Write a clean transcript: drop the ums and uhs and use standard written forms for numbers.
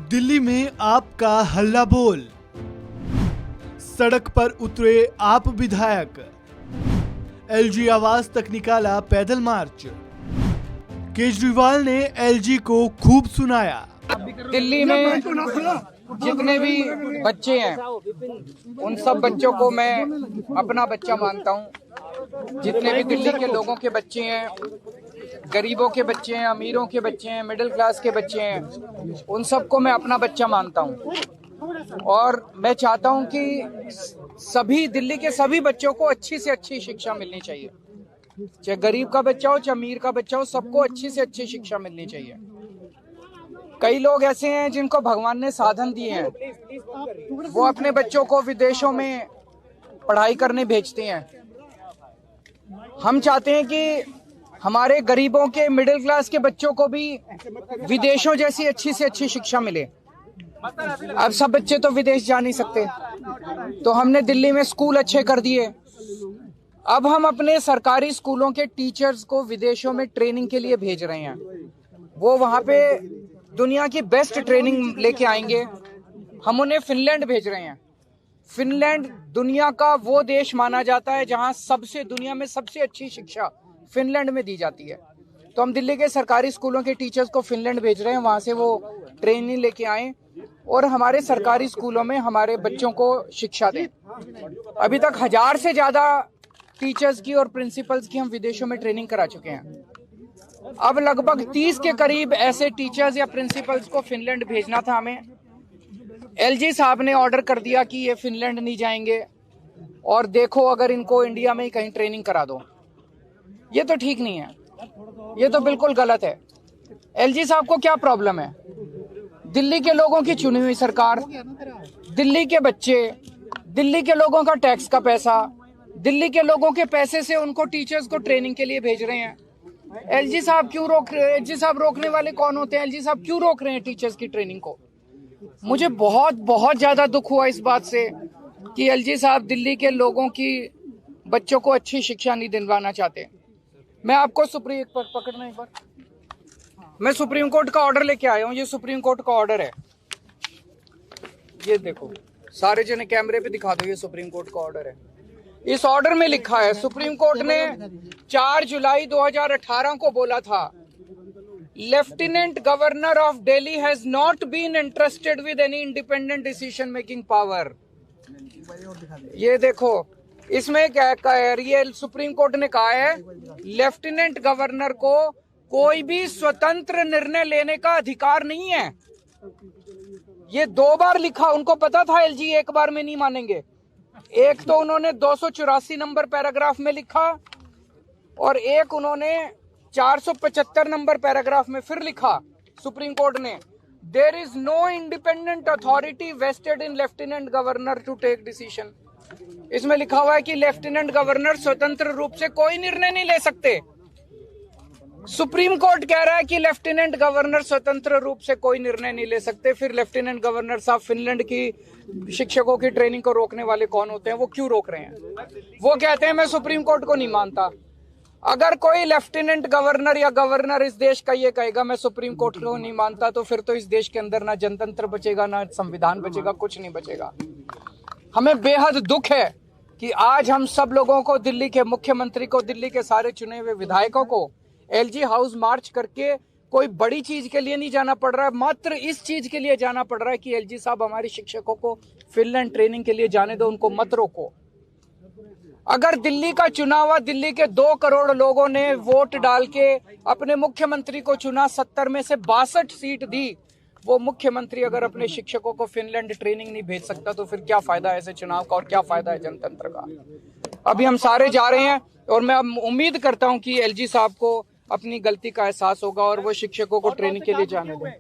दिल्ली में आपका हल्ला बोल, सड़क पर उतरे आप विधायक, एलजी आवास तक निकाला पैदल मार्च। केजरीवाल ने एलजी को खूब सुनाया। दिल्ली में जितने भी बच्चे हैं उन सब बच्चों को मैं अपना बच्चा मानता हूँ। जितने भी दिल्ली के लोगों के बच्चे हैं, गरीबों के बच्चे हैं, अमीरों के बच्चे हैं, मिडिल क्लास के बच्चे हैं, उन सबको मैं अपना बच्चा मानता हूँ। और मैं चाहता हूँ कि सभी दिल्ली के सभी बच्चों को अच्छी से अच्छी शिक्षा मिलनी चाहिए। चाहे गरीब का बच्चा हो, चाहे अमीर का बच्चा हो, सबको अच्छी से अच्छी शिक्षा मिलनी चाहिए। कई लोग ऐसे हैं जिनको भगवान ने साधन दिए हैं, वो अपने बच्चों को विदेशों में पढ़ाई करने भेजते हैं। हम चाहते हैं कि हमारे गरीबों के, मिडिल क्लास के बच्चों को भी विदेशों जैसी अच्छी से अच्छी शिक्षा मिले। अब सब बच्चे तो विदेश जा नहीं सकते, तो हमने दिल्ली में स्कूल अच्छे कर दिए। अब हम अपने सरकारी स्कूलों के टीचर्स को विदेशों में ट्रेनिंग के लिए भेज रहे हैं। वो वहां पे दुनिया की बेस्ट ट्रेनिंग लेके आएंगे। हम उन्हें फिनलैंड भेज रहे हैं। फिनलैंड दुनिया का वो देश माना जाता है जहां दुनिया में सबसे अच्छी शिक्षा फिनलैंड में दी जाती है। तो हम दिल्ली के सरकारी स्कूलों के टीचर्स को फिनलैंड भेज रहे हैं, वहां से वो ट्रेनिंग लेके आए और हमारे सरकारी स्कूलों में हमारे बच्चों को शिक्षा दें। अभी तक 1000 से ज्यादा टीचर्स की और प्रिंसिपल्स की हम विदेशों में ट्रेनिंग करा चुके हैं। अब लगभग 30 के करीब ऐसे टीचर्स या प्रिंसिपल्स को फिनलैंड भेजना था हमें। एलजी साहब ने ऑर्डर कर दिया कि ये फिनलैंड नहीं जाएंगे और देखो अगर इनको इंडिया में ही कहीं ट्रेनिंग करा दो। ये तो ठीक नहीं है, ये तो बिल्कुल गलत है। एलजी साहब को क्या प्रॉब्लम है? दिल्ली के लोगों की चुनी हुई सरकार, दिल्ली के बच्चे, दिल्ली के लोगों का टैक्स का पैसा, दिल्ली के लोगों के पैसे से उनको टीचर्स को ट्रेनिंग के लिए भेज रहे हैं। एलजी साहब क्यों रोक रहे हैं? एलजी साहब रोकने वाले कौन होते हैं? एलजी साहब क्यों रोक रहे हैं टीचर्स की ट्रेनिंग को? मुझे बहुत ज्यादा दुख हुआ इस बात से कि एलजी साहब दिल्ली के लोगों की बच्चों को अच्छी शिक्षा नहीं दिलवाना चाहते। मैं आपको पकड़ना एक बार, मैं सुप्रीम कोर्ट का ऑर्डर लेके आया हूँ। ये सुप्रीम कोर्ट का ऑर्डर है, ये देखो, सारे जने कैमरे पे दिखा दो, ये सुप्रीम कोर्ट का ऑर्डर है। इस ऑर्डर में लिखा है, सुप्रीम कोर्ट ने 4 जुलाई 2018 को बोला था, lieutenant governor of Delhi has not been interested with any independent decision making power. ये देखो, इसमें क्या ये सुप्रीम कोर्ट ने कहा है, लेफ्टिनेंट गवर्नर को कोई भी स्वतंत्र निर्णय लेने का अधिकार नहीं है। ये 2 बार लिखा। उनको पता था एलजी एक बार में नहीं मानेंगे। एक तो उन्होंने 284 नंबर पैराग्राफ में लिखा और एक उन्होंने 475 नंबर पैराग्राफ में फिर लिखा। सुप्रीम कोर्ट ने, there is no independent authority vested in lieutenant governor to take decision. इसमें लिखा हुआ है कि लेफ्टिनेंट गवर्नर स्वतंत्र रूप से कोई निर्णय नहीं ले सकते। सुप्रीम कोर्ट कह रहा है कि लेफ्टिनेंट गवर्नर स्वतंत्र रूप से कोई निर्णय नहीं ले सकते। फिर लेफ्टिनेंट गवर्नर साहब फिनलैंड की शिक्षकों की ट्रेनिंग को रोकने वाले कौन होते हैं? वो क्यों रोक रहे हैं? वो कहते हैं मैं सुप्रीम कोर्ट को नहीं मानता। अगर कोई लेफ्टिनेंट गवर्नर या गवर्नर इस देश का ये कहेगा मैं सुप्रीम कोर्ट को नहीं मानता, तो फिर तो इस देश के अंदर ना जनतंत्र बचेगा, ना संविधान बचेगा, कुछ नहीं बचेगा। हमें बेहद दुख है कि आज हम सब लोगों को, दिल्ली के मुख्यमंत्री को, दिल्ली के सारे चुने हुए विधायकों को एलजी हाउस मार्च करके कोई बड़ी चीज के लिए नहीं जाना पड़ रहा है। मात्र इस चीज के लिए जाना पड़ रहा है कि एलजी साहब हमारे शिक्षकों को फिनलैंड ट्रेनिंग के लिए जाने दो, उनको मत रोको। अगर दिल्ली का चुनाव हुआ, दिल्ली के 2 करोड़ लोगों ने वोट डाल के अपने मुख्यमंत्री को चुना, 70 में से 62 सीट दी, वो मुख्यमंत्री अगर अपने शिक्षकों को फिनलैंड ट्रेनिंग नहीं भेज सकता, तो फिर क्या फायदा है ऐसे चुनाव का और क्या फायदा है जनतंत्र का? अभी हम सारे जा रहे हैं और मैं उम्मीद करता हूं कि एलजी साहब को अपनी गलती का एहसास होगा और वो शिक्षकों को ट्रेनिंग के लिए जाने दें।